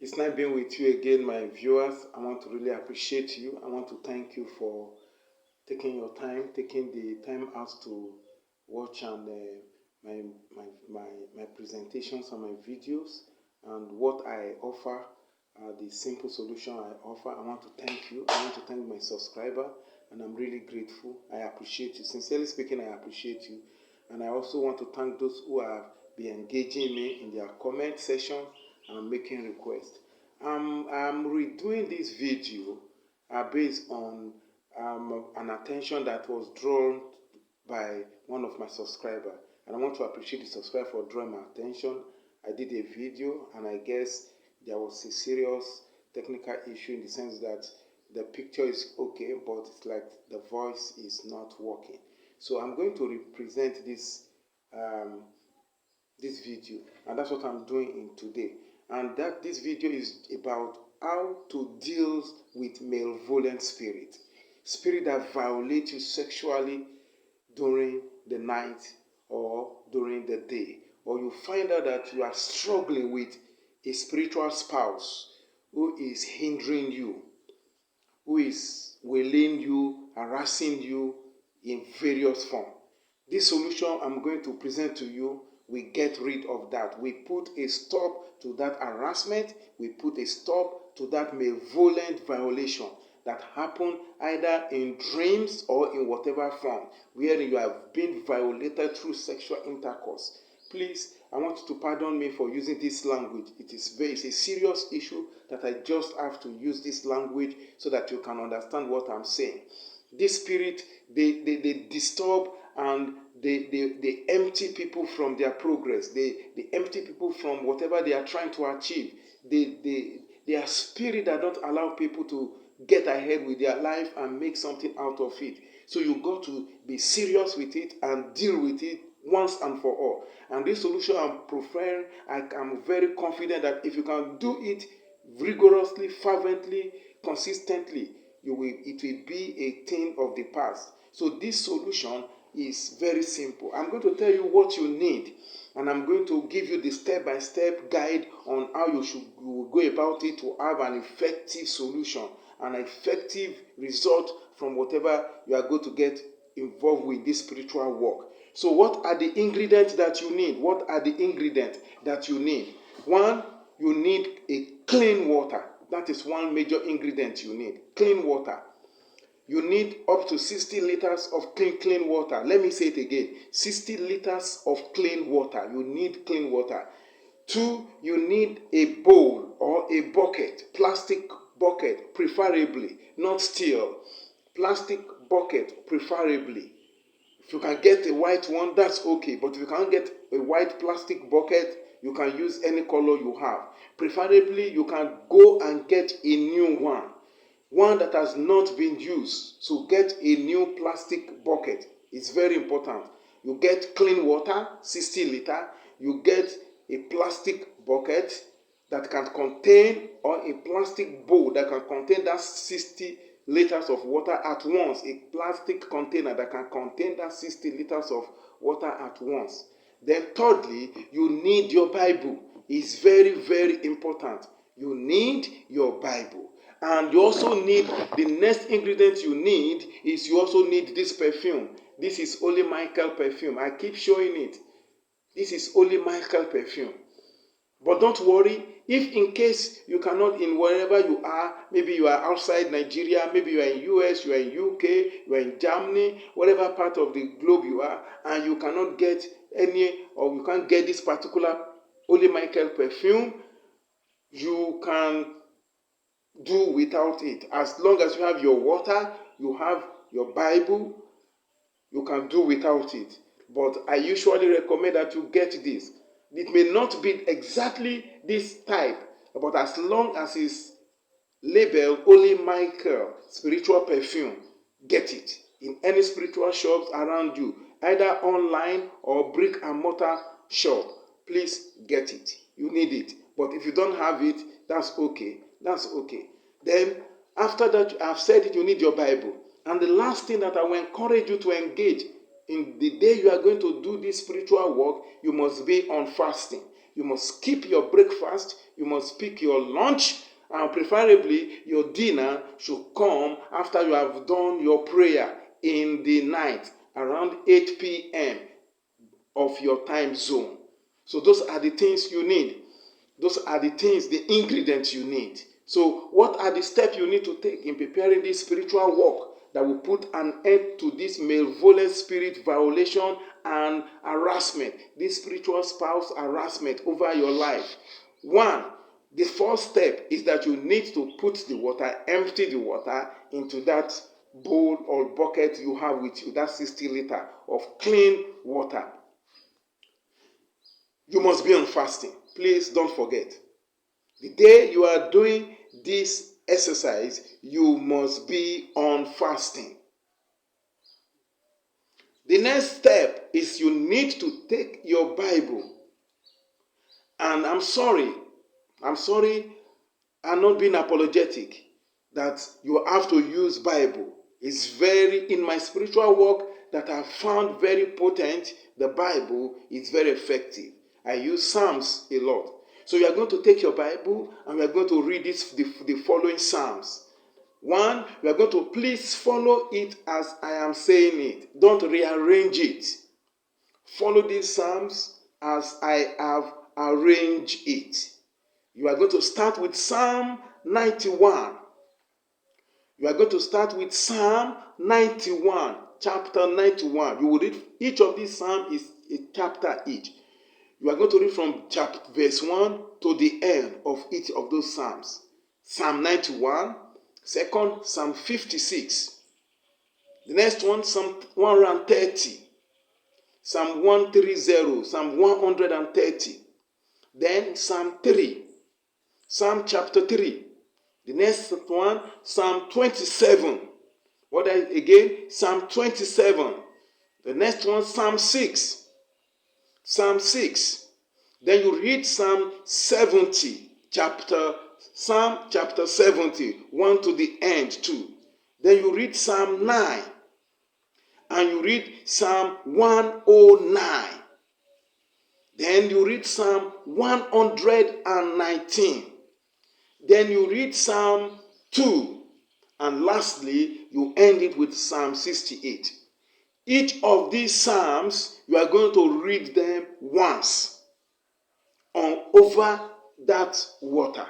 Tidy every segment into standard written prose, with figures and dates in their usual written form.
It's nice being with you again, my viewers. I want to really appreciate you. I want to thank you for taking your time, taking the time out to watch and my, my, my, my presentations and my videos and what I offer, the simple solution I offer. I want to thank you. I want to thank my subscriber, and I'm really grateful. I appreciate you. Sincerely speaking, I appreciate you. And I also want to thank those who have been engaging me in their comment section and making requests. I'm redoing this video based on an attention that was drawn by one of my subscribers. And I want to appreciate the subscriber for drawing my attention. I did a video, and I guess there was a serious technical issue in the sense that the picture is okay, but it's like the voice is not working. So I'm going to represent this video, and that's what I'm doing in today. And that this video is about how to deal with malevolent spirit that violate you sexually during the night or during the day, or you find out that you are struggling with a spiritual spouse who is hindering you, who is wailing you, harassing you in various forms. This solution I'm going to present to you, we get rid of that. We put a stop to that harassment. We put a stop to that malevolent violation that happen either in dreams or in whatever form, where you have been violated through sexual intercourse. Please, I want you to pardon me for using this language. It's a serious issue that I just have to use this language so that you can understand what I'm saying. This spirit, they disturb and they empty people from their progress. They empty people from whatever they are trying to achieve. They are spirit that don't allow people to get ahead with their life and make something out of it. So you got to be serious with it and deal with it once and for all. And this solution I'm preferring, I'm very confident that if you can do it rigorously, fervently, consistently, it will be a thing of the past. So this solution is very simple. I'm going to tell you what you need, and I'm going to give you the step-by-step guide on how you will go about it to have an effective solution, an effective result from whatever you are going to get involved with this spiritual work. So what are the ingredients that you need? What are the ingredients that you need? One, you need a clean water. That is one major ingredient you need. Clean water. You need up to 60 liters of clean water. Let me say it again. 60 liters of clean water. You need clean water. Two, you need a bowl or a bucket, plastic bucket preferably, not steel. Plastic bucket preferably. If you can get a white one, that's okay. But if you can't get a white plastic bucket, you can use any color you have. Preferably, you can go and get a new one that has not been used. So get a new plastic bucket. It's very important. You get clean water, 60 liter. You get a plastic bucket that can contain, or a plastic bowl that can contain that 60 liters of water at once. A plastic container that can contain that 60 liters of water at once. Then thirdly, you need your Bible. It's very, very important. You need your Bible. And you also need, the next ingredient you need is you also need this perfume. This is Holy Michael perfume. I keep showing it. This is Holy Michael perfume. But don't worry, if in case you cannot, in wherever you are, maybe you are outside Nigeria, maybe you are in US, you are in UK, you are in Germany, whatever part of the globe you are, and you cannot get any, or you can't get this particular Holy Michael perfume, you can do without it. As long as you have your water, you have your Bible, you can do without it. But I usually recommend that you get this. It may not be exactly this type, but as long as it's labeled Holy Michael spiritual perfume, get it in any spiritual shops around you, either online or brick and mortar shop. Please get it. You need it. But if you don't have it, that's okay. That's okay. Then after that, I've said it, you need your Bible. And the last thing that I will encourage you to engage in the day you are going to do this spiritual work, you must be on fasting. You must skip your breakfast. You must pick your lunch. And preferably, your dinner should come after you have done your prayer in the night, around 8 p.m. of your time zone. So those are the things you need. Those are the things, the ingredients you need. So what are the steps you need to take in preparing this spiritual work that will put an end to this malevolent spirit violation and harassment, this spiritual spouse harassment over your life? One, the first step is that you need to put the water, empty the water into that bowl or bucket you have with you, that 60 liter of clean water. You must be on fasting. Please don't forget. The day you are doing this exercise, you must be on fasting. The next step is you need to take your Bible. And I'm sorry, I'm not being apologetic that you have to use Bible. It's very, in my spiritual work that I found very potent, the Bible is very effective. I use Psalms a lot. So you are going to take your Bible and we are going to read the following Psalms. One, we are going to please follow it as I am saying it. Don't rearrange it. Follow these Psalms as I have arranged it. You are going to start with Psalm 91. You are going to start with Psalm 91, chapter 91. You will read, each of these Psalms is a chapter each. You are going to read from verse 1 to the end of each of those Psalms. Psalm 91, second, Psalm 56. The next one, Psalm 130. Psalm 130, Psalm 130. Then Psalm 3, Psalm chapter 3. The next one, Psalm 27. What again? Psalm 27. The next one, Psalm 6. Psalm 6. Then you read Psalm 70, Psalm chapter 70, 1 to the end too. Then you read Psalm 9. And you read Psalm 109. Then you read Psalm 119. Then you read Psalm 2. And lastly, you end it with Psalm 68. Each of these Psalms, you are going to read them once over that water.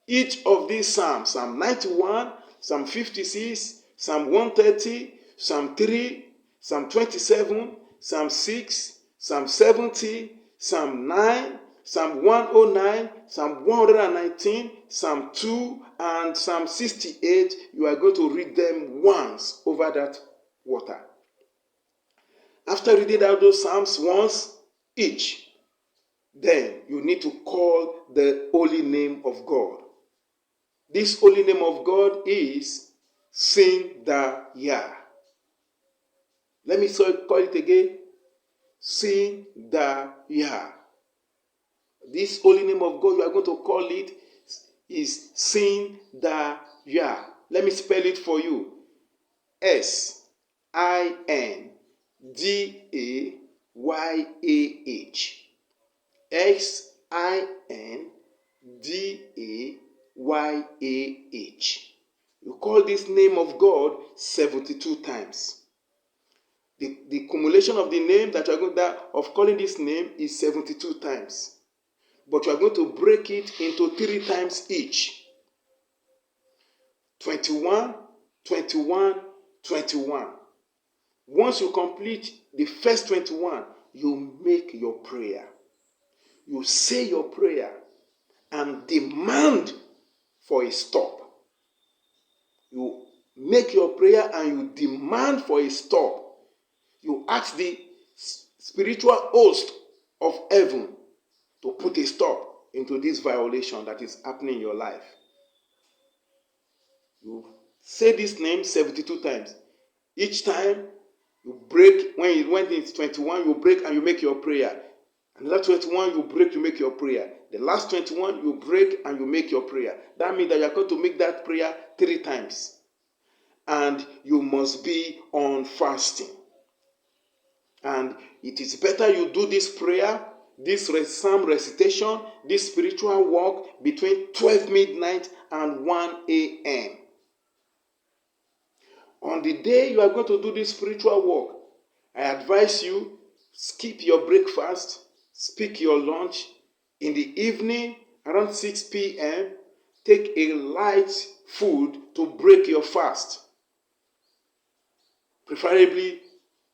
Each of these Psalms, Psalm 91, Psalm 56, Psalm 130, Psalm 3, Psalm 27, Psalm 6, Psalm 70, Psalm 9, Psalm 109, Psalm 119, Psalm 2, and Psalm 68, you are going to read them once over that water. After reading out those Psalms once each, then you need to call the holy name of God. This holy name of God is Sin Da Yah. Let me call it again. Sin Da Yah. This holy name of God you are going to call it is Sin Da Yah. Let me spell it for you. S-I-N-D-A-Y-A-H. S-I-N-D-A-Y-A-H. You call this name of God 72 times. The cumulation of the name that you are going to of calling this name is 72 times. But you are going to break it into 3 times each. 21, 21, 21. Once you complete the first 21, you make your prayer. You say your prayer and demand for a stop. You make your prayer and you demand for a stop. You ask the spiritual host of heaven to put a stop into this violation that is happening in your life. You say this name 72 times. Each time you break, when it's 21, you break and you make your prayer. Another 21, you break, you make your prayer. The last 21, you break and you make your prayer. That means that you are going to make that prayer 3 times. And you must be on fasting. And it is better you do this prayer this psalm recitation, this spiritual walk between 12 midnight and 1 a.m. On the day you are going to do this spiritual walk, I advise you, skip your breakfast, skip your lunch. In the evening, around 6 p.m., take a light food to break your fast. Preferably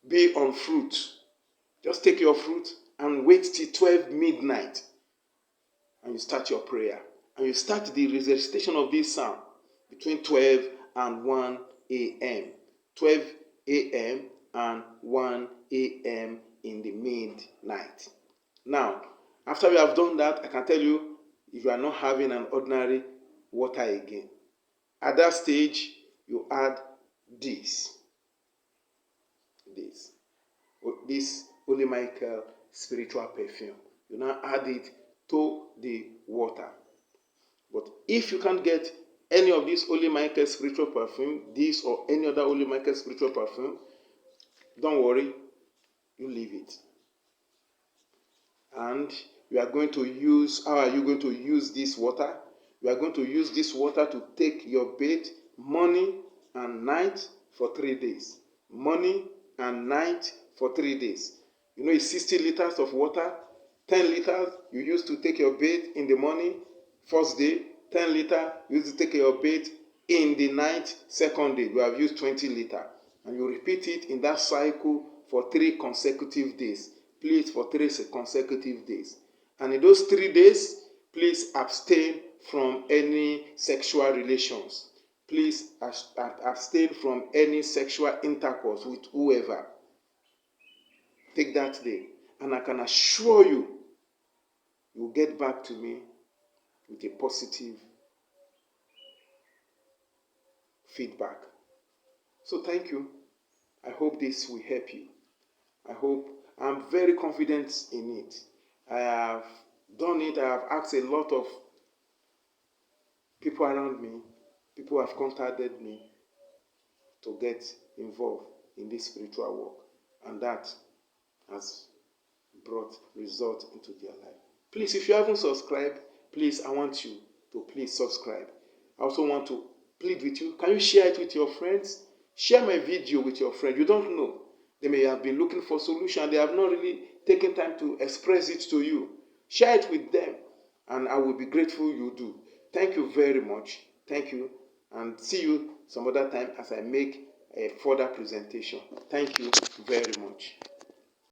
be on fruit. Just take your fruit and wait till 12 midnight. And you start your prayer. And you start the recitation of this psalm between 12 and 1 a.m. 12 a.m. and 1 a.m. in the midnight. Now, after you have done that, I can tell you, if you are not having an ordinary water again, at that stage, you add this Holy Michael spiritual perfume. You now add it to the water. But if you can't get any of this Holy Michael spiritual perfume, this or any other Holy Michael spiritual perfume, don't worry, you leave it. And you are going to use, how are you going to use this water? You are going to use this water to take your bath morning and night for 3 days. Morning and night for 3 days. You know, it's 60 liters of water. 10 liters you use to take your bath in the morning, first day. 10 liters you use to take your bath in the night, second day. You have used 20 liters. And you repeat it in that cycle for 3 consecutive days. Please, for 3 consecutive days. And in those 3 days, please abstain from any sexual relations. Please abstain from any sexual intercourse with whoever. Take that day. And I can assure you, you'll get back to me with a positive feedback. So thank you. I hope this will help you. I'm very confident in it. I have done it. I have asked a lot of people around me. People have contacted me to get involved in this spiritual work. And that has brought results into their life. Please, if you haven't subscribed, please, I want you to please subscribe. I also want to plead with you. Can you share it with your friends? Share my video with your friends. You don't know. They may have been looking for a solution. They have not really taken time to express it to you. Share it with them. And I will be grateful you do. Thank you very much. Thank you. And see you some other time as I make a further presentation. Thank you very much.